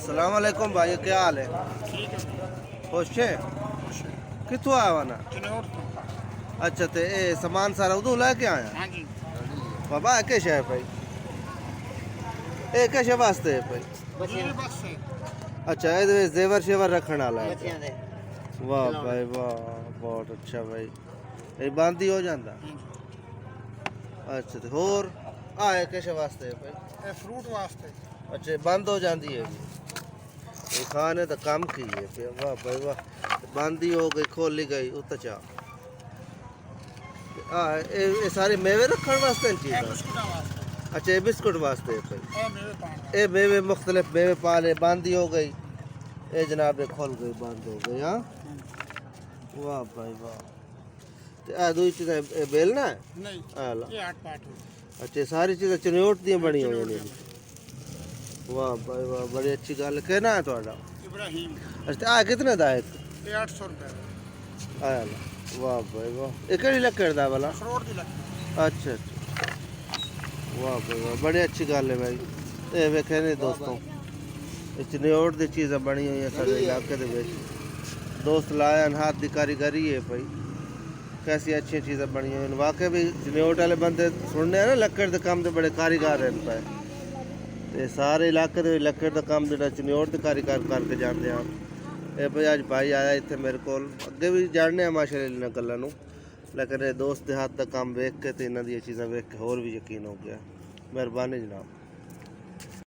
सलाम अलैकुम भाई, क्या हाल है? ठीक है। खुश है? कितों आया वाना? चिनौर तो। अच्छा, तो ये सामान सारा उदू लैके आया? हाँ जी। बाबा के शे भाई, ये कैसे वास्ते है भाई? मेरे बस से। अच्छा, ये जेवर शेवर रखने वाला है? बच्चियां दे। वाह भाई वाह, बहुत अच्छा भाई। ये बांदी हो जाता? हाँ जी। अच्छा, तो होर आए कैसे वास्ते है भाई? ये फ्रूट वास्ते। अच्छा, बंद हो जाती है ये खाने तो कम की है फिर। वाह भाई वाह, बांदी हो गई, खोली गई उतचा। ये सारे मेवे रखने वास्ते ये चीज़? बिस्कुट वास्ते। अच्छा, ये बिस्कुट वास्ते है भाई। ये मेरे पान। ये मेवे मुख्तलिफ मेवे पाले, बांदी हो गई, ये जनाब ये खुल गई, बंद हो गई। हाँ, वाह भाई वाह। तो ये दूसरी चीज़ें बेलना है? नहीं, आला। ये 8 पार्ट है। अच्छा, सारी चीज़ें चनोट दी बनी हुई चिनौर ने? दी। वाह भाई वाह, बड़ी अच्छी गल। कहना है थोड़ा? इब्राहिम। अच्छा, आ कितने दा है? ये 800 रुपए। आया ला। वाह भाई वाह, ये केड़ी लकड़ दा वाला? अखरोट दी लकड़ी। अच्छा अच्छा, वाह भाई वाह, बड़ी अच्छी गल है भाई। ये वेखे ने दोस्तों, चनोट दी चीज़ें बनी हुई सारे इलाके दे विच। दोस्त लाया हाथ की कारीगरी है भाई, कैसी अच्छी चीज़ें बनी हुई हैं। वाकई भी चनोट वाले बंदे सुनने हैं ना, लकड़ के काम के बड़े कारीगर हैं पे। ते सारे इलाके दे लकड़ का काम जो चनोट के कारीगर करके जानते हैं। ये भाई अज भाई आया इतने मेरे को, अगे भी जानने माशाल्लाह इन्होंने गलों, लेकिन ये दोस्त के हाथ का काम वेख के तो इन्हों दी चीज़ां वेख के होर भी यकीन हो गया। मेहरबानी जनाब।